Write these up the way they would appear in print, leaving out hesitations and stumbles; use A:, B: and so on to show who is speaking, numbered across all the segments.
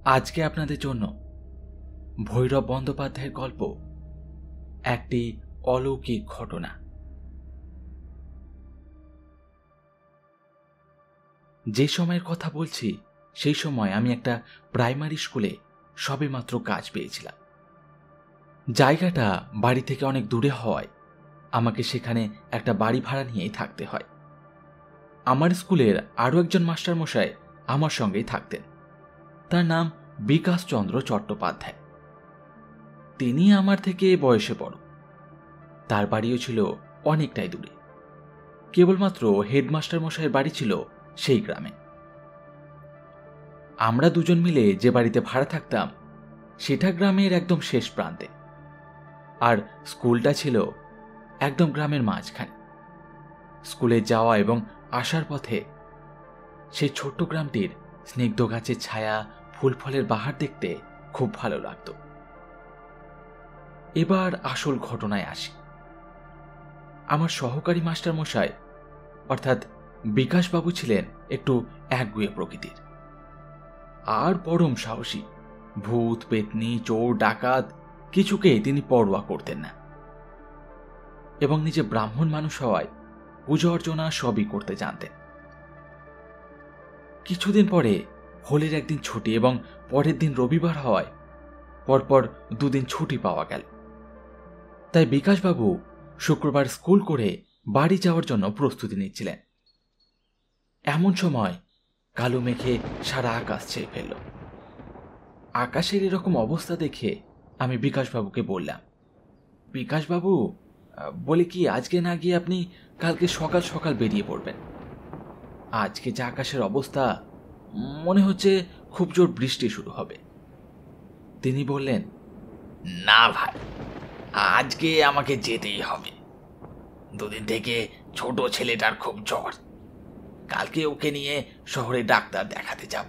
A: আজকে আপনাদের জন্য ভৈরব বন্দ্যোপাধ্যায়ের গল্প একটি অলৌকিক ঘটনা। যে সময়ের কথা বলছি সেই সময় আমি একটা প্রাইমারি স্কুলে সবেমাত্র কাজ পেয়েছিলাম। জায়গাটা বাড়ি থেকে অনেক দূরে হওয়ায় আমাকে সেখানে একটা বাড়ি ভাড়া নিয়েই থাকতে হয়। আমার স্কুলের আরও একজন মাস্টারমশাই আমার সঙ্গেই থাকতেন। তার নাম বিকাশচন্দ্র চট্টোপাধ্যায়। তিনি আমার থেকে বয়সে বড়। তার বাড়িও ছিল অনেকটাই দূরে। কেবলমাত্র হেডমাস্টার মশাইয়ের বাড়ি ছিল সেই গ্রামে। আমরা দুজন মিলে যে বাড়িতে ভাড়া থাকতাম সেটা গ্রামের একদম শেষ প্রান্তে, আর স্কুলটা ছিল একদম গ্রামের মাঝখানে। স্কুলে যাওয়া এবং আসার পথে সেই ছোট্ট গ্রামটির স্নিগ্ধ গাছের ছায়া, ফুল ফলের বাহার দেখতে খুব ভালো লাগত। এবার আসল ঘটনায় আসি। আমার সহকারী মাস্টার মশাই অর্থাৎ বিকাশবাবু ছিলেন একটু একগুঁয়ে প্রকৃতির আর পরম সাহসী। ভূত, পেতনি, চোর, ডাকাত কিছুকেই তিনি পরোয়া করতেন না, এবং নিজে ব্রাহ্মণ মানুষ হওয়ায় পূজা অর্চনা সবই করতে জানতেন। কিছুদিন পরে হোলির একদিন ছুটি এবং পরের দিন রবিবার হওয়ায় পরপর দুদিন ছুটি পাওয়া গেল। তাই বিকাশবাবু শুক্রবার স্কুল করে বাড়ি যাওয়ার জন্য প্রস্তুতি নিচ্ছিলেন। এমন সময় কালো মেঘে সারা আকাশ ছেয়ে ফেলল। আকাশের এরকম অবস্থা দেখে আমি বিকাশবাবুকে বললাম, বিকাশবাবু, বলে কি আজকে না গিয়ে আপনি কালকে সকাল সকাল বেরিয়ে পড়বেন? আজকে যে আকাশের অবস্থা, মনে হচ্ছে খুব জোর বৃষ্টি শুরু হবে। তিনি বললেন,
B: না ভাই, আজকে আমাকে যেতেই হবে। দুদিন থেকে ছোট ছেলেটার খুব জ্বর। কালকে ওকে নিয়ে শহরে ডাক্তার দেখাতে যাব।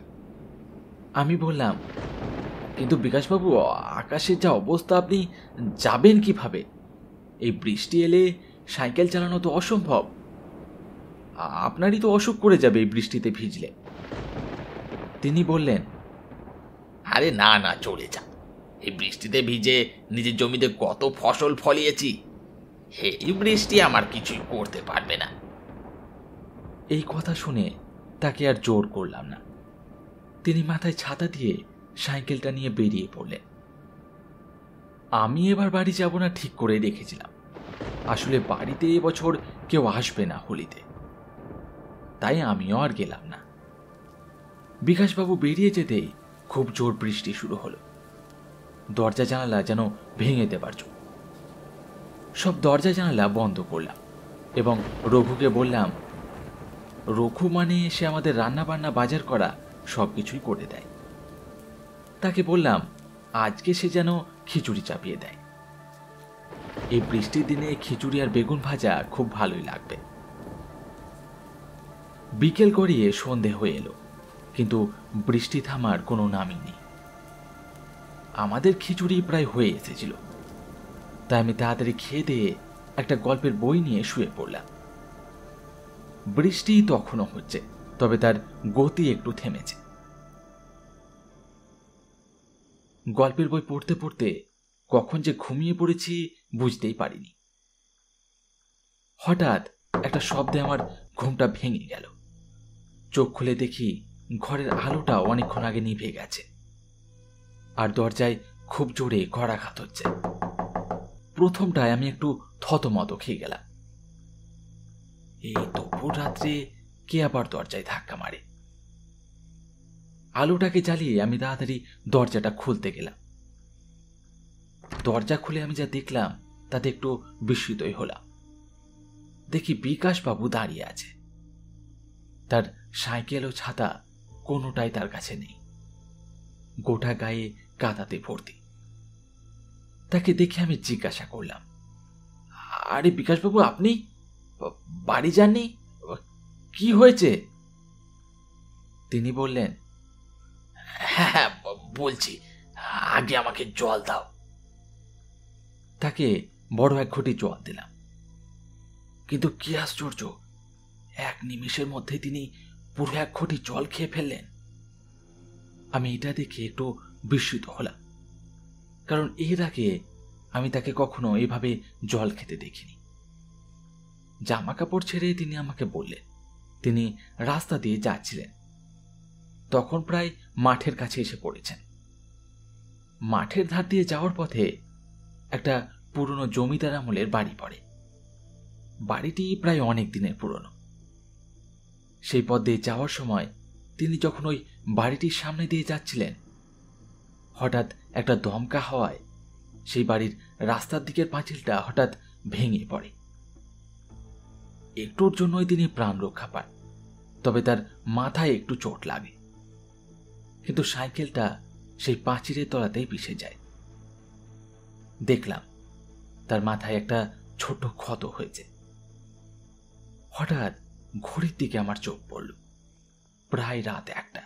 A: আমি বললাম, কিন্তু বিকাশবাবু, আকাশের যা অবস্থা, আপনি যাবেন কিভাবে? এই বৃষ্টি এলে সাইকেল চালানো তো অসম্ভব। আপনারই তো অসুখ করে যাবে এই বৃষ্টিতে ভিজলে। তিনি বললেন,
B: আরে না না, চলে যা। এই বৃষ্টিতে ভিজে নিজের জমিতে কত ফসল ফলিয়েছি, এই বৃষ্টি আমার কিছুই করতে পারবে না।
A: এই কথা শুনে তাকে আর জোর করলাম না। তিনি মাথায় ছাতা দিয়ে সাইকেলটা নিয়ে বেরিয়ে পড়লেন। আমি এবার বাড়ি যাব না ঠিক করে রেখেছিলাম। আসলে বাড়িতে এবছর কেউ আসবে না হোলিতে, তাই আমিও আর গেলাম না। বিকাশবাবু বেরিয়ে যেতেই খুব জোর বৃষ্টি শুরু হলো। দরজা জানালা যেন ভেঙে দেবার জন্য। সব দরজা জানালা বন্ধ করলাম এবং রঘুকে বললাম, রঘু মানে সে আমাদের রান্না বান্না, বাজার করা সবকিছুই করে দেয়। তাকে বললাম আজকে সে যেন খিচুড়ি চাপিয়ে দেয়। এই বৃষ্টির দিনে খিচুড়ি আর বেগুন ভাজা খুব ভালোই লাগবে। বিকেল গড়িয়ে সন্ধে হয়ে এলো, কিন্তু বৃষ্টি থামার কোনো নামই নেই। আমাদের খিচুড়ি প্রায় হয়ে এসেছিল, তাই আমি তাড়াতাড়ি খেয়ে দিয়ে একটা গল্পের বই নিয়ে শুয়ে পড়লাম। বৃষ্টি তখনও হচ্ছে, তবে তার গতি একটু থেমেছে। গল্পের বই পড়তে পড়তে কখন যে ঘুমিয়ে পড়েছি বুঝতেই পারিনি। হঠাৎ একটা শব্দে আমার ঘুমটা ভেঙে গেল। চোখ খুলে দেখি ঘরের আলোটা অনেকক্ষণ আগে নিভে গেছে, আর দরজায় খুব জোরে কড়াঘাত হচ্ছে। প্রথমটায় আমি একটু থতমত খেয়ে গেলাম। এই দুপুর রাত্রে কে আবার দরজায় ধাক্কা মারে? আলোটাকে জ্বালিয়ে আমি তাড়াতাড়ি দরজাটা খুলতে গেলাম। দরজা খুলে আমি যা দেখলাম তাতে একটু বিস্মিতই হলাম। দেখি বিকাশবাবু দাঁড়িয়ে আছে। তার সাইকেল ও ছাতা কোনোটাই তার কাছে নেই। গোটা গায়ে কাদাতে ভর্তি। তাকে দেখে আমি জিজ্ঞাসা করলাম, আরে বিকাশবাবু, আপনি বাড়ি যাননি? কি হয়েছে? তিনি বললেন,
B: হ্যাঁ, বলছি, আগে আমাকে জল দাও।
A: তাকে বড় এক ঘটি জল দিলাম। কিন্তু কি আশ্চর্য, এক নিমেষের মধ্যে তিনি পুরো এক ঘটি জল খেয়ে ফেললেন। আমি এটা দেখে একটু বিস্মিত হলাম, কারণ এর আগে আমি তাকে কখনো এভাবে জল খেতে দেখিনি। জামা কাপড় ছেড়ে তিনি আমাকে বললেন তিনি রাস্তা দিয়ে যাচ্ছিলেন। তখন প্রায় মাঠের কাছে এসে পড়েছেন। মাঠের ধার দিয়ে যাওয়ার পথে একটা পুরনো জমিদার আমলের বাড়ি পড়ে। বাড়িটি প্রায় অনেক দিনের পুরনো। সেই পথ দিয়ে যাওয়ার সময় তিনি যখন ওই বাড়িটির সামনে দিয়ে যাচ্ছিলেন, হঠাৎ একটা দমকা হওয়ায় সেই বাড়ির রাস্তার দিকের পাঁচিলটা হঠাৎ ভেঙে পড়ে। একটুর জন্যই তিনি প্রাণ রক্ষা পান, তবে তার মাথায় একটু চোট লাগে, কিন্তু সাইকেলটা সেই পাঁচিলের তলাতেই পিষে যায়। দেখলাম তার মাথায় একটা ছোট ক্ষত হয়েছে। হঠাৎ ঘড়ির দিকে আমার চোখ পড়ল, প্রায় রাত 1টা।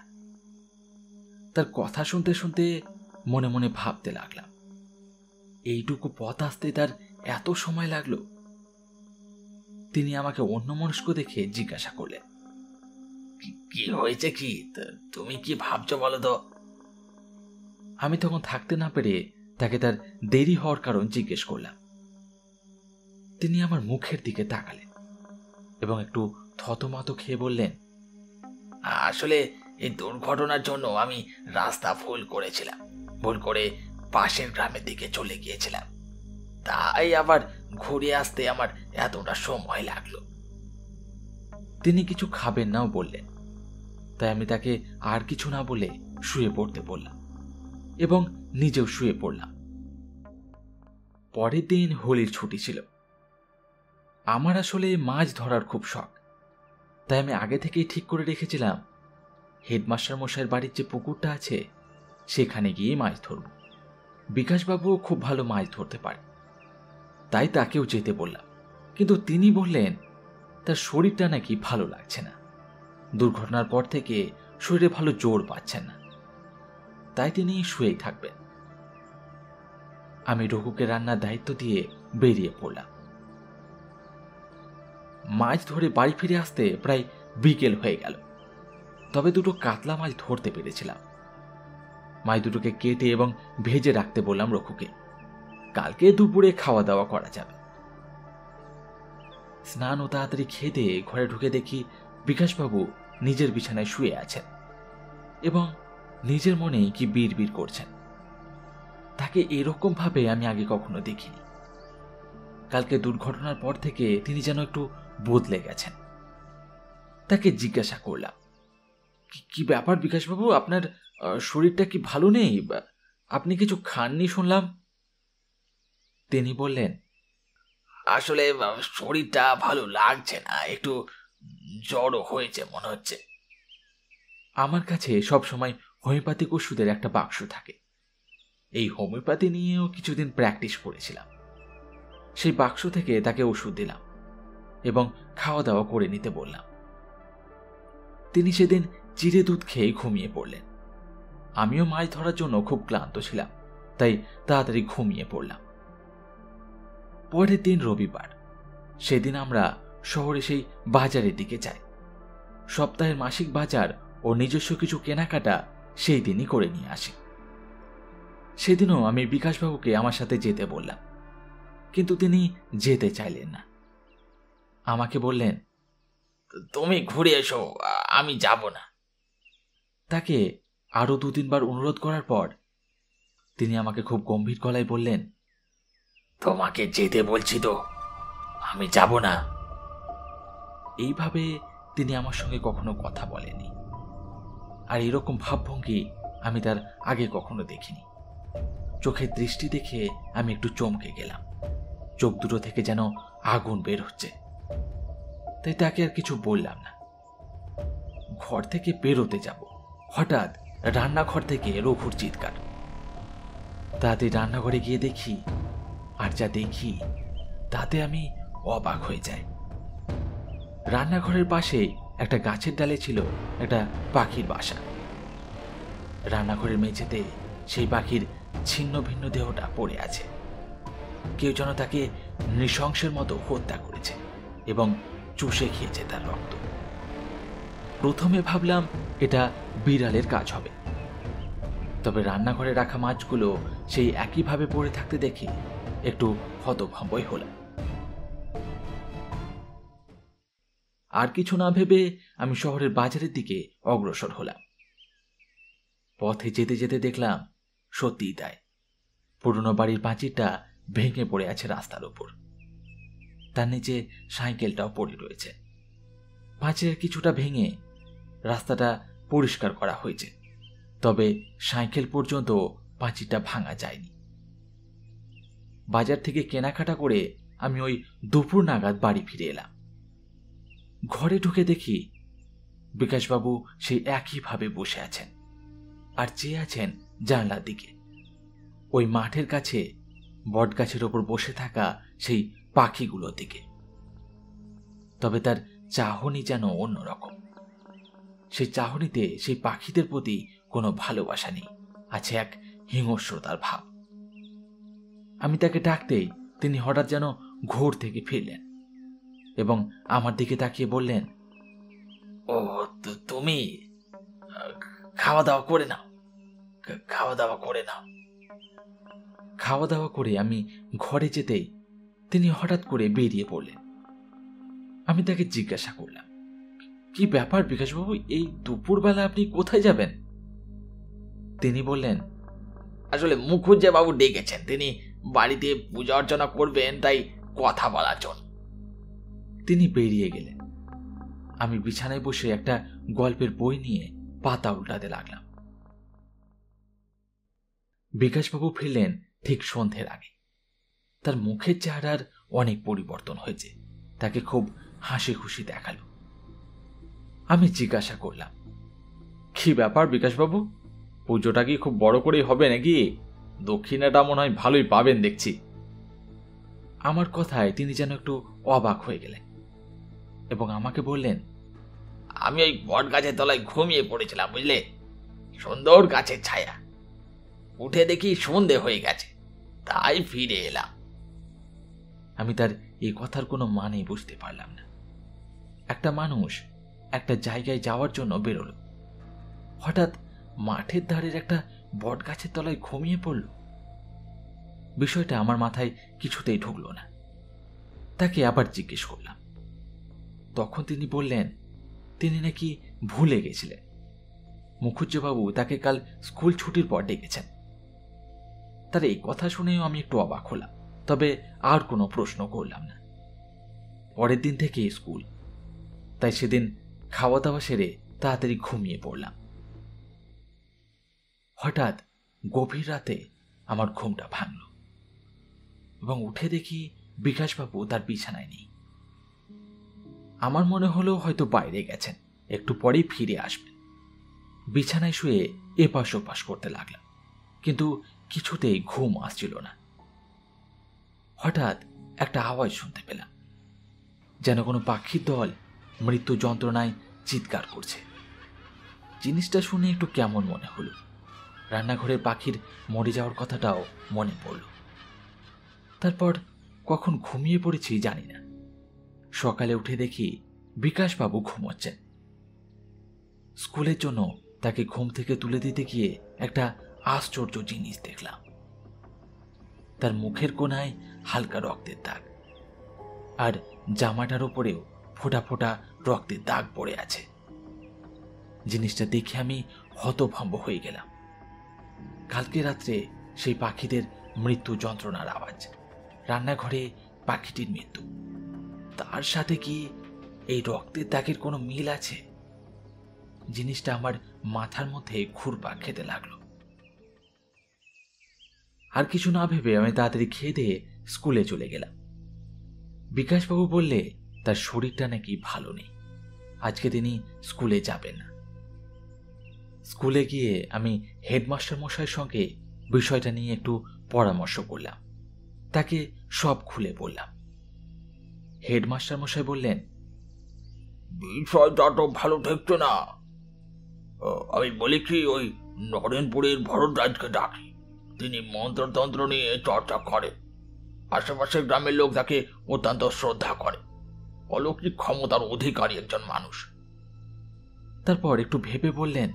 A: তার কথা শুনতে শুনতে মনে মনে ভাবতে লাগলাম, এইটুকু পথ আসতে তার এত সময় লাগলো। তিনি আমাকে অন্যমনস্ক দেখে জিজ্ঞাসা করলেন,
B: কি হয়েছে? কি তুমি কি ভাবছো বলো তো?
A: আমি তখন থাকতে না পেরে তাকে তার দেরি হওয়ার কারণ জিজ্ঞেস করলাম। তিনি আমার মুখের দিকে তাকালেন এবং একটু থতমত খেয়ে বললেন,
B: আসলে এই দুর্ঘটনার জন্য আমি রাস্তা ভুল করেছিলাম। ভুল করে পাশের গ্রামের দিকে চলে গিয়েছিলাম, তাই আবার ঘুরে আসতে আমার এতটা সময় লাগলো।
A: তিনি কিছু খাবেন নাও বললেন, তাই আমি তাকে আর কিছু না বলে শুয়ে পড়তে বললাম এবং নিজেও শুয়ে পড়লাম। পরের দিন হোলির ছুটি ছিল। আমার আসলে মাছ ধরার খুব শখ, তাই আমি আগে থেকেই ঠিক করে রেখেছিলাম হেডমাস্টার মশাইয়ের বাড়ির যে পুকুরটা আছে সেখানে গিয়ে মাছ ধরব। বিকাশবাবুও খুব ভালো মাছ ধরতে পারে, তাই তাকেও যেতে বললাম। কিন্তু তিনি বললেন তার শরীরটা নাকি ভালো লাগছে না, দুর্ঘটনার পর থেকে শরীরে ভালো জোর পাচ্ছেন না, তাই তিনি শুয়েই থাকবেন। আমি রঘুকে রান্নার দায়িত্ব দিয়ে বেরিয়ে পড়লাম। মাছ ধরে বাড়ি ফিরে আসতে প্রায় বিকেল হয়ে গেল, তবে দুটো কাতলা মাছ ধরতে পেরেছিলাম। মাছ দুটোকে কেটে এবং ভেজে রাখতে বললাম রঘুকে, কালকে দুপুরে খাওয়া দাওয়া করা যাবে। স্নান ও তাড়াতাড়ি খেতে ঘরে ঢুকে দেখি বিকাশবাবু নিজের বিছানায় শুয়ে আছেন এবং নিজের মনেই কি বিড়বিড় করছেন। তাকে এরকম ভাবে আমি আগে কখনো দেখিনি। কালকে দুর্ঘটনার পর থেকে তিনি যেন একটু বদলে গেছেন। তাকে জিজ্ঞাসা করলাম, কি ব্যাপার বিকাশবাবু, আপনার শরীরটা কি ভালো নেই? আপনি কিছু খাননি শুনলাম। তিনি বললেন,
B: আসলে শরীরটা ভালো লাগছে না, একটু জ্বরও হয়েছে মনে হচ্ছে।
A: আমার কাছে সবসময় হোমিওপ্যাথিক ওষুধের একটা বাক্স থাকে। এই হোমিওপ্যাথি নিয়েও কিছুদিন প্র্যাকটিস করেছিলাম। সেই বাক্স থেকে তাকে ওষুধ দিলাম এবং খাওয়া দাওয়া করে নিতে বললাম। তিনি সেদিন চিড়ে দুধ খেয়ে ঘুমিয়ে পড়লেন। আমিও মাছ ধরার জন্য খুব ক্লান্ত ছিলাম, তাই তাড়াতাড়ি ঘুমিয়ে পড়লাম। পরের দিন রবিবার। সেদিন আমরা শহরে সেই বাজারের দিকে যাই। সপ্তাহের মাসিক বাজার ও নিজস্ব কিছু কেনাকাটা সেই দিনই করে নিয়ে আসি। সেদিনও আমি বিকাশবাবুকে আমার সাথে যেতে বললাম, কিন্তু তিনি যেতে চাইলেন না। আমাকে বললেন,
B: তুমি ঘুরে এসো, আমি যাব না।
A: তাকে আরো 2-3 বার অনুরোধ করার পর তিনি আমাকে খুব গম্ভীর গলায় বললেন,
B: তোমাকে যেতে বলছি তো, আমি যাব না।
A: এইভাবে তিনি আমার সঙ্গে কখনো কথা বলেনি, আর এরকম ভাবভঙ্গি আমি তার আগে কখনো দেখিনি। চোখের দৃষ্টি দেখে আমি একটু চমকে গেলাম। চোখ দুটো থেকে যেন আগুন বের হচ্ছে। তাই তাকে আর কিছু বললাম না। ঘর থেকে বেরোতে যাব, হঠাৎ রান্নাঘর থেকে রঘুর চিৎকার। তাতে রান্নাঘরে গিয়ে দেখি, আর যা দেখি তাতে আমি অবাক হয়ে যাই। রান্নাঘরের পাশে একটা গাছের ডালে ছিল একটা পাখির বাসা। রান্নাঘরের মেঝেতে সেই পাখির ছিন্ন ভিন্ন দেহটা পড়ে আছে। কেউ যেন তাকে নৃশংসের মতো হত্যা করেছে এবং চুষে খেয়েছে তার রক্ত। প্রথমে ভাবলাম এটা বিড়ালের কাজ হবে, তবে রান্নাঘরে রাখা মাছগুলো সেই একইভাবে পড়ে থাকতে দেখে একটু হতভম্বই হলাম। আর কিছু না ভেবে আমি শহরের বাজারের দিকে অগ্রসর হলাম। পথে যেতে যেতে দেখলাম সত্যিই তাই, পুরনো বাড়ির প্রাচীরটা ভেঙে পড়ে আছে রাস্তার উপর। তার নিচে সাইকেলটাও পড়ে রয়েছে। প্রাচীরের কিছুটা ভেঙে রাস্তাটা পরিষ্কার করা হয়েছে, তবে সাইকেল পর্যন্ত প্রাচীরটা ভাঙা যায়নি। বাজার থেকে কেনাকাটা করে আমি ওই দুপুর নাগাদ বাড়ি ফিরে এলাম। ঘরে ঢুকে দেখি বিকাশবাবু সেই একইভাবে বসে আছেন আর চেয়ে আছেন জানলার দিকে, ওই মাঠের কাছে বটগাছের ওপর বসে থাকা সেই পাখিগুলোর দিকে। তবে তার চাহনি যেন অন্যরকম। সেই চাহনিতে সেই পাখিদের প্রতি কোনো ভালোবাসা নেই, আছে এক হিংস্রতার ভাব। আমি তাকে ডাকতেই তিনি হঠাৎ যেন ঘোর থেকে ফিরলেন এবং আমার দিকে তাকিয়ে বললেন,
B: ও তুমি খাওয়া দাওয়া করে নাও, খাওয়া দাওয়া করে নাও।
A: খাওয়া দাওয়া করে আমি ঘরে যেতেই তিনি হঠাৎ করে বেরিয়ে পড়লেন। আমি তাকে জিজ্ঞাসা করলাম, কি ব্যাপার বিকাশবাবু, এই দুপুরবেলা আপনি কোথায় যাবেন? তিনি বললেন,
B: আসলে মুখুজ্জে বাবু ডেকেছেন, তিনি বাড়িতে পূজা অর্চনা করবেন, তাই কথা বলার জন্য।
A: তিনি বেরিয়ে গেলেন। আমি বিছানায় বসে একটা গল্পের বই নিয়ে পাতা উল্টাতে লাগলাম। বিকাশবাবু ফিরলেন ঠিক সন্ধ্যের আগে। তার মুখের চেহারার অনেক পরিবর্তন হয়েছে, তাকে খুব হাসি খুশি দেখালো। আমি জিজ্ঞাসা করলাম, কি ব্যাপার বিকাশবাবু, পুজোটা কি খুব বড় করেই হবে নাকি? দক্ষিণাটা মনে হয় ভালোই পাবেন দেখছি। আমার কথায় তিনি যেন একটু অবাক হয়ে গেলেন এবং আমাকে বললেন,
B: আমি ওই বট গাছের তলায় ঘুমিয়ে পড়েছিলাম, বুঝলে, সুন্দর গাছের ছায়া। উঠে দেখি সন্ধে হয়ে গেছে, তাই ফিরে এলাম।
A: আমি তার এই কথার কোনো মানেই বুঝতে পারলাম না। একটা মানুষ একটা জায়গায় যাওয়ার জন্য বেরোলো, হঠাৎ মাঠের ধারের একটা বট গাছের তলায় ঘুমিয়ে পড়ল। বিষয়টা আমার মাথায় কিছুতেই ঢুকলো না। তাকে আবার জিজ্ঞেস করলাম। তখন তিনি বললেন, তিনি নাকি ভুলে গেছিলেন। মুখুজ্জেবাবু তাকে কাল স্কুল ছুটির পর ডেকেছেন। তার এই কথা শুনেও আমি একটু অবাক হলাম, তবে আর কোনো প্রশ্ন করলাম না। পরের দিন থেকে স্কুল, তাই সেদিন খাওয়া দাওয়া সেরে তাড়াতাড়ি ঘুমিয়ে পড়লাম। হঠাৎ গভীর রাতে আমার ঘুমটা ভাঙল এবং উঠে দেখি বিকাশবাবু তার বিছানায় নেই। আমার মনে হলো হয়তো বাইরে গেছেন, একটু পরেই ফিরে আসবেন। বিছানায় শুয়ে এপাশ ওপাশ করতে লাগলাম, কিন্তু কিছুতেই ঘুম আসছিল না। হঠাৎ একটা আওয়াজ শুনতে পেলাম, যেন কোনো পাখির দল মৃত্যু যন্ত্রণায় চিৎকার করছে। জিনিসটা শুনে একটু কেমন মনে হলো। রান্নাঘরের পাখির মরে যাওয়ার কথাটাও মনে পড়ল। তারপর কখন ঘুমিয়ে পড়েছি জানি না। সকালে উঠে দেখি বিকাশবাবু ঘুমোচ্ছেন। স্কুলের জন্য তাকে ঘুম থেকে তুলে দিতে গিয়ে একটা আশ্চর্য জিনিস দেখলাম। তার মুখের কোণায় হালকা রক্তের দাগ, আর জামাটার উপরেও ফোঁটা ফোঁটা রক্তের দাগ পড়ে আছে। জিনিসটা দেখে আমি হতভম্ব হয়ে গেলাম। কালকে রাত্রে সেই পাখিদের মৃত্যু যন্ত্রণার আওয়াজ, রান্নাঘরে পাখিটির মৃত্যু, তার সাথে কি এই রক্তের দাগের কোনো মিল আছে? জিনিসটা আমার মাথার মধ্যে ঘুরপাক খেতে লাগলো। আর কিছু না ভেবে আমি তাড়াতাড়ি খেয়ে দিয়ে স্কুলে চলে গেলাম। বিকাশবাবু বললে তার শরীরটা নাকি ভালো নেই, আজকে তিনি স্কুলে যাবেন না। স্কুলে গিয়ে আমি হেডমাস্টার মশাইয়ের সঙ্গে বিষয়টা নিয়ে একটু পরামর্শ করলাম, তাকে সব খুলে বললাম। হেডমাস্টার মশাই বললেন,
B: বিষয়টা তো ভালো ঠেকছে না। আমি বলি কি, ওই নরেনপুরের ভরতরাজকে ডাকি, তিনি মন্ত্রতন্ত্র নিয়ে চর্চা করেন। আশেপাশের গ্রামের লোক তাকে অত্যন্ত শ্রদ্ধা করে, অলৌকিক ক্ষমতার অধিকারী একজন মানুষ।
A: তারপর একটু ভেবে বললেন,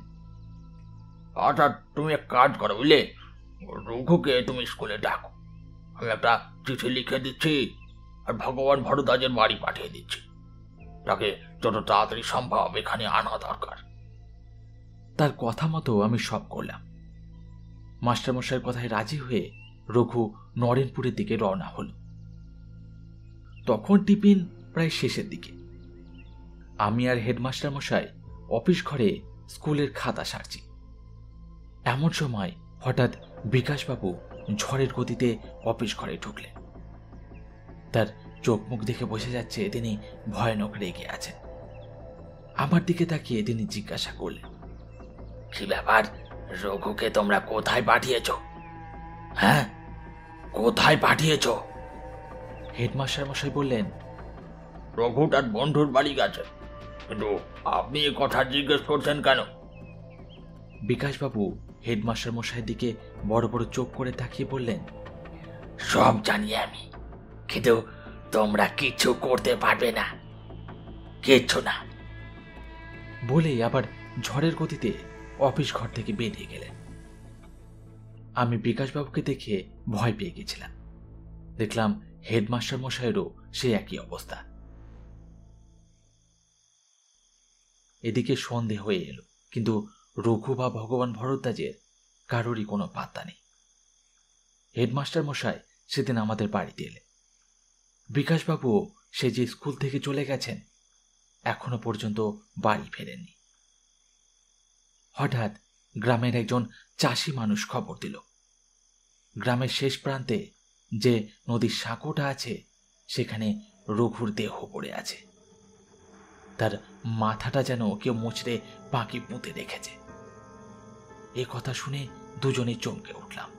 B: আচ্ছা, তুমি এক কাজ করো বুঝলে, রঘুকে তুমি স্কুলে ডাকো। আমি একটা চিঠি লিখে দিচ্ছি আর ভগবান ভরদ্বাজের বাড়ি পাঠিয়ে দিচ্ছি। তাকে যত তাড়াতাড়ি সম্ভব এখানে আনা দরকার।
A: তার কথা মতো আমি সব করলাম। মাস্টারমশাইয়ের কথায় রাজি হয়ে রঘু নরেনপুরের দিকে রওনা হল। তখন টিফিন প্রায় শেষের দিকে। আমি আর হেডমাস্টার মশাই অফিস ঘরে স্কুলের খাতা সারছি। এমন সময় হঠাৎ বিকাশবাবু ঝড়ের গতিতে অফিস ঘরে ঢুকলেন। তার চোখ মুখ দেখে বোঝা যাচ্ছে তিনি ভয়ানক রেগে আছেন। আমার দিকে তাকিয়ে তিনি জিজ্ঞাসা করলেন,
B: কি ব্যাপার, রঘুকে তোমরা কোথায় পাঠিয়েছ? হ্যাঁ, কোথায় পাঠিয়েছ?
A: হেডমাস্টার মশাই বললেন,
B: রঘু তার বন্ধুর বাড়ি গেছে, কিন্তু আপনি এ কথা জিজ্ঞেস করছেন কেন?
A: বিকাশবাবু হেডমাস্টার মশাইয়ের দিকে বড় বড় চোখ করে তাকিয়ে বললেন,
B: সব জানি আমি, কিন্তু তোমরা কিচ্ছু করতে পারবে না, কিচ্ছু না।
A: বলেই আবার ঝড়ের গতিতে অফিস ঘর থেকে বেরিয়ে গেলেন। আমি বিকাশবাবুকে দেখে ভয় পেয়ে গেছিলাম। দেখলাম হেডমাস্টার মশাইয়েরও সে একই অবস্থা। এদিকে সন্ধে হয়ে এলো, কিন্তু রঘু বা ভগবান ভরদ্বাজের কারোরই কোনো পাত্তা নেই। হেডমাস্টার মশাই সেদিন আমাদের বাড়িতে এলেন। বিকাশবাবুও সে যে স্কুল থেকে চলে গেছেন, এখনো পর্যন্ত বাড়ি ফেরেননি। হঠাৎ গ্রামের একজন চাষি মানুষ খবর দিল, গ্রামের শেষ প্রান্তে যে নদীর সাঁকোটা আছে সেখানে রঘুর দেহ পড়ে আছে। তার মাথাটা যেন কেউ মুচড়ে পাখি পুঁতে রেখেছে। এ কথা শুনে দুজনে চমকে উঠলাম।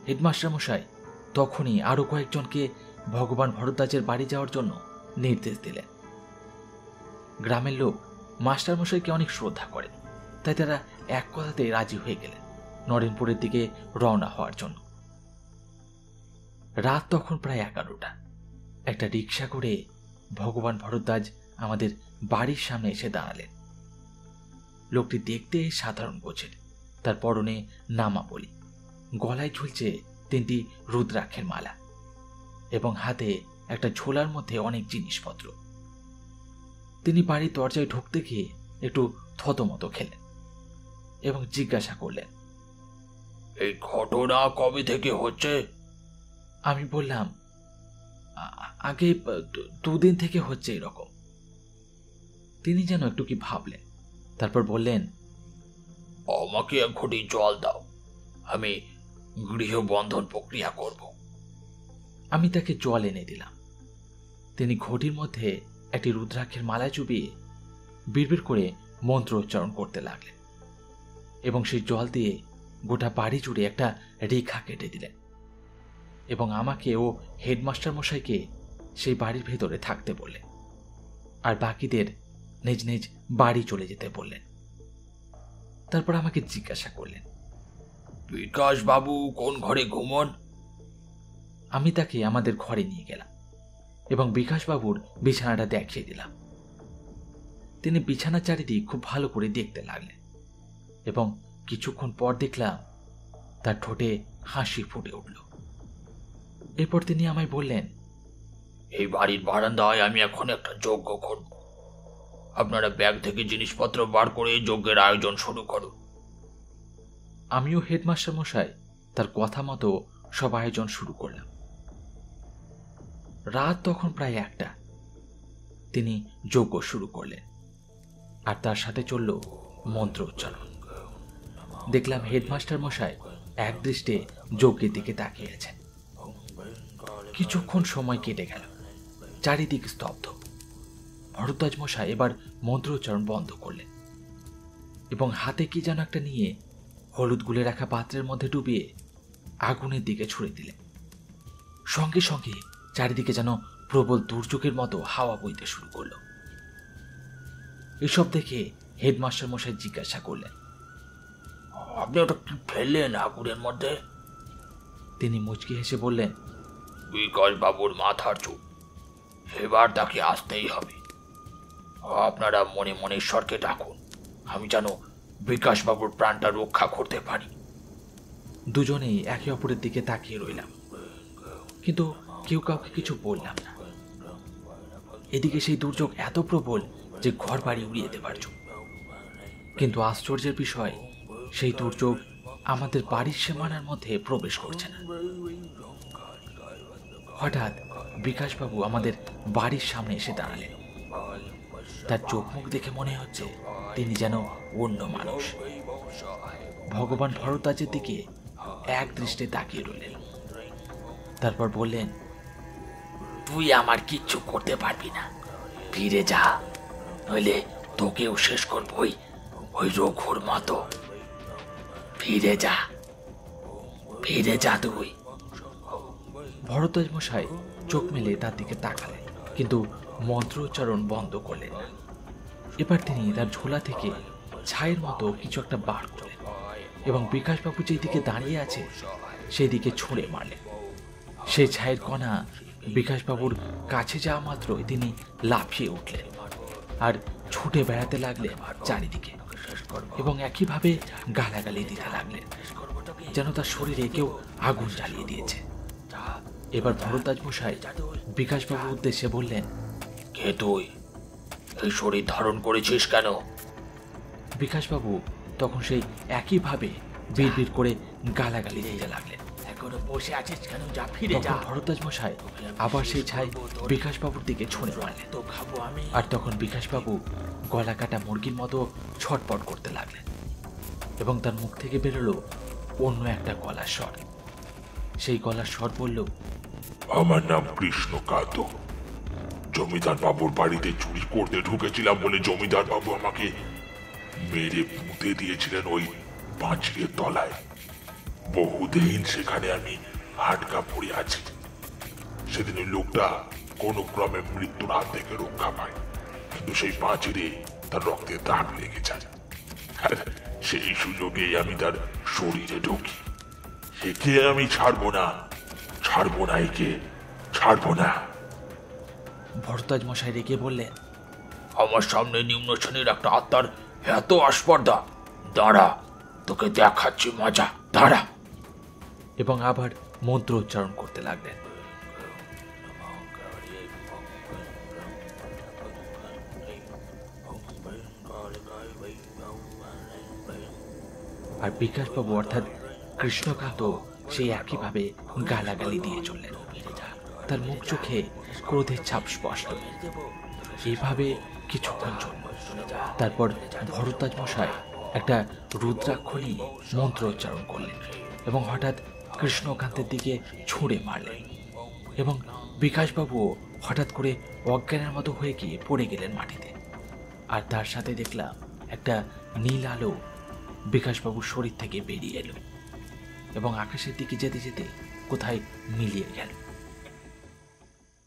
A: হেডমাস্টার মশাই তখনই আরো কয়েকজনকে ভগবান ভরদ্বাজের বাড়ি যাওয়ার জন্য নির্দেশ দিলেন। গ্রামের লোক মাস্টার মশাইকে অনেক শ্রদ্ধা করে, তাই তারা এক কথাতে রাজি হয়ে গেলেন নরেনপুরের দিকে রওনা হওয়ার জন্য। রাত তখন প্রায় 11টা। একটা রিক্সা করে ভগবান ভরদ্বাজ আমাদের বাড়ির সামনে এসে দাঁড়ালেন। লোকটি দেখতে সাধারণ গোছের, তার পরনে নামাবলি, গলায় ঝুলছে 3টি রুদ্রাক্ষের মালা এবং হাতে একটা ঝোলার মধ্যে অনেক জিনিসপত্র। তিনি বাড়ির দরজায় ঢুকতে গিয়ে একটু থতমত খেলেন এবং জিজ্ঞাসা করলেন,
B: এই ঘটনা কবে থেকে হচ্ছে?
A: আমি বললাম, আগে 2 দিন থেকে হচ্ছে এরকম। তিনি যেন একটু কি ভাবলেন, তারপর বললেন,
B: আমাকে এক ঘটি জল দাও, আমি গৃহবন্ধন প্রক্রিয়া করব।
A: আমি তাকে জল এনে দিলাম। তিনি ঘটির মধ্যে একটি রুদ্রাক্ষের মালা চুবিয়ে বিড়বিড় করে মন্ত্র উচ্চারণ করতে লাগলেন এবং সেই জল দিয়ে গোটা বাড়ি জুড়ে একটা রেখা কেটে দিলেন এবং আমাকে ও হেডমাস্টার মশাইকে সেই বাড়ির ভেতরে থাকতে বললেন আর বাকিদের নিজ নিজ বাড়ি চলে যেতে বললেন। তারপর আমাকে জিজ্ঞাসা করলেন,
B: বিকাশ বাবু কোন ঘরে ঘুমন?
A: আমি তাকে আমাদের ঘরে নিয়ে গেলাম এবং বিকাশবাবুর বিছানাটা দেখিয়ে দিলাম। তিনি বিছানা চারিদিক খুব ভালো করে দেখতে লাগলেন এবং কিছুক্ষণ পর দেখলাম তার ঠোঁটে হাসি ফুটে উঠল। এরপর তিনি আমায় বললেন,
B: এই বাড়ির বারান্দায় আমি এখন একটা যজ্ঞ করব, আপনারা ব্যাগ থেকে জিনিসপত্র বার করে যজ্ঞের আয়োজন শুরু করুন।
A: আমিও হেডমাস্টার মশাই তার কথা মতো সব আয়োজন শুরু করলাম। রাত তখন প্রায় 1টা। তিনি যজ্ঞ শুরু করলেন আর তার সাথে চলল মন্ত্র উচ্চারণ। দেখলাম হেডমাস্টার মশাই একদৃষ্টে যজ্ঞের দিকে তাকিয়ে আছেন। কিছুক্ষণ সময় কেটে গেল, চারিদিক স্তব্ধ। ভরদ্বাজ মশাই এবার মন্ত্র উচ্চারণ বন্ধ করলেন এবং হাতে কি যেন একটা নিয়ে হলুদ গুলে রাখা পাত্রের মধ্যে ডুবিয়ে আগুনের দিকে ছুড়ে দিলেন। সঙ্গে সঙ্গে চারিদিকে যেন প্রবল দুর্যোগের মতো হাওয়া বইতে শুরু করলো। এসব দেখে হেডমাস্টার মশাই জিজ্ঞাসা করলেন,
B: আপনি ওটা কি ফেললেন আগুনের মধ্যে?
A: তিনি মুচকি হেসে বললেন,
B: বিকাশ বাবুর মাথার চুপ, এবার তাকে আসতেই হবে। আপনারা মনে মনে ঈশ্বরকে ডাকুন, আমি যেন বিকাশবাবুর প্রাণটা রক্ষা করতে পারি।
A: দুজনেই একে অপরের দিকে তাকিয়ে রইলাম, কিন্তু কেউ কাউকে কিছু বললাম না। এদিকে সেই দুর্যোগ এত প্রবল যে ঘর বাড়ি উড়িয়ে দেবার জন্য। কিন্তু আশ্চর্যের বিষয়, সেই দুর্যোগ আমাদের বাড়ির সীমানার মধ্যে প্রবেশ করছে না। হঠাৎ বিকাশবাবু আমাদের বাড়ির সামনে এসে দাঁড়ালেন। তার চোখ মুখ দেখে মনে হচ্ছে তিনি যেন অন্য মানুষ। ভগবান ভরদ্বাজের দিকে এক দৃষ্টে তাকিয়ে রইলেন। তারপর বললেন,
B: তুই আমার কিচ্ছু করতে পারবি না, ফিরে যা, নইলে তোকেও শেষ করবই ওই রঘুর মতো। ফিরে যা, ফিরে যা তুই।
A: ভরদ্বাজ মশাই চোখ মেলে তার দিকে তাকালেন, কিন্তু মন্ত্র উচ্চারণ বন্ধ করলেন না। এবার তিনি তার ঝোলা থেকে ছাইয়ের মতো কিছু একটা বার করলেন এবং বিকাশবাবু যেই দিকে দাঁড়িয়ে আছে সেই দিকে ছুঁড়ে মারলেন। সেই ছাইয়ের কণা বিকাশবাবুর কাছে যাওয়া মাত্রই তিনি লাফিয়ে উঠলেন আর ছুটে বেড়াতে লাগলেন চারিদিকে এবং একইভাবে গালাগালি দিতে লাগলেন, যেন তার শরীরে কেউ আগুন জ্বালিয়ে দিয়েছে। এবার ভরদ্বাজ মশাই বিকাশবাবুর উদ্দেশ্যে বললেন,
B: কে তুই? এই শরীর ধারণ করেছিস কেন?
A: বিকাশবাবু তখন সেই একইভাবে বিড়বিড় করে গালাগালি দিতে লাগলেন।
B: এখনো বসে আছিস কেন? যা, ফিরে যা।
A: ভরদ্বাজ মশাই আবার সেই ছাই বিকাশবাবুর দিকে ছুঁড়ে মারলেন।
B: তো খাবো আমি।
A: আর তখন বিকাশবাবু গলা কাটা মুরগির মতো ছটপট করতে লাগলেন এবং তার মুখ থেকে বেরোলো অন্য একটা গলার স্বর। সেই গলার স্বর বলল,
C: আমার নাম কৃষ্ণকান্ত। জমিদার বাবুর বাড়িতে চুরি করতে ঢুকেছিলাম বলে জমিদার বাবু আমাকে মেরে পুঁতে দিয়েছিলেন ওই পাঁচিলের তলায়। বহুদিন সেখানে আমি আটকা পড়ে আছি। সেদিন ওই লোকটা কোনো ক্রমে মৃত্যুর হাত থেকে রক্ষা পায়, কিন্তু সেই পাঁচিলে তার রক্তের দাগ লেগে যায়। সেই সুযোগে আমি তার শরীরে ঢুকি। একে আমি ছাড়বো না, ছাড়বো না, একে ছাড়বো না।
A: ভরদ্বাজ মশাই রেগে বললেন,
B: আমার সামনে নিম্ন শ্রেণীর একটা আত্মার এত আস্পর্ধা! দাঁড়া, তোকে দেখাচ্ছি মজা, দাঁড়া।
A: এবং আবার মন্ত্র উচ্চারণ করতে লাগলেন। আর বিকাশবাবু অর্থাৎ কৃষ্ণকান্ত সেই একইভাবে গালাগালি দিয়ে চললেন। তার মুখ চোখে ক্রোধের ছাপ স্পষ্ট। এইভাবে কিছুক্ষণ চলল। তারপর ভরদ্বাজ মশাই একটা রুদ্রাক্ষ নিয়ে মন্ত্র উচ্চারণ করলেন এবং হঠাৎ কৃষ্ণকান্তের দিকে ছুঁড়ে মারলেন এবং বিকাশবাবুও হঠাৎ করে অজ্ঞানের মতো হয়ে গিয়ে পড়ে গেলেন মাটিতে। আর তার সাথে দেখলাম একটা নীল আলো বিকাশবাবুর শরীর থেকে বেরিয়ে এলো এবং আকাশের দিকে যেতে যেতে কোথায় মিলিয়ে গেল।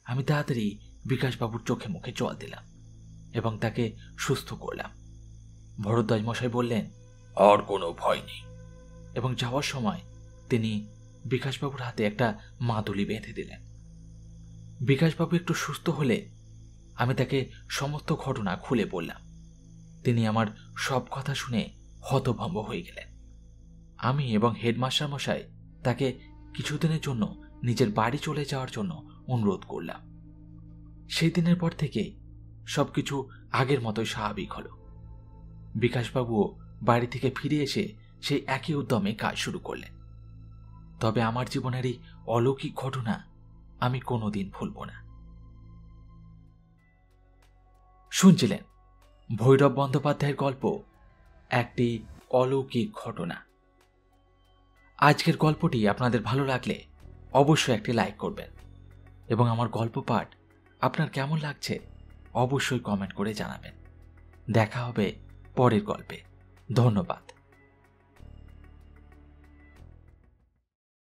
A: আমি তাড়াতাড়ি বিকাশবাবুর চোখে মুখে জল দিলাম এবং তাকে সুস্থ করলাম। ভরদ্বাজ মশাই বললেন,
B: আর কোনো ভয় নেই।
A: এবং যাওয়ার সময় তিনি বিকাশবাবুর হাতে একটা মাদুলি বেঁধে দিলেন। বিকাশবাবু একটু সুস্থ হলে আমি তাকে সমস্ত ঘটনা খুলে বললাম। তিনি আমার সব কথা শুনে হতভম্ব হয়ে গেলেন। আমি এবং হেডমাস্টার মশাই তাকে কিছুদিনের জন্য নিজের বাড়ি চলে যাওয়ার জন্য অনুরোধ করলাম। সেই দিনের পর থেকে সবকিছু আগের মতোই স্বাভাবিক হলো। বিকাশবাবুও বাড়ি থেকে ফিরে এসে সেই একই উদ্যমে কাজ শুরু করলেন। তবে আমার জীবনের এই অলৌকিক ঘটনা আমি কোনোদিন ভুলব না। শুনছিলেন ভৈরব বন্দ্যোপাধ্যায়ের গল্প একটি অলৌকিক ঘটনা। আজকের গল্পটি আপনাদের ভালো লাগলে অবশ্যই একটি লাইক করবেন এবং আমার গল্প পাঠ আপনার কেমন লাগছে অবশ্যই কমেন্ট করে জানাবেন। দেখা হবে পরের গল্পে। ধন্যবাদ।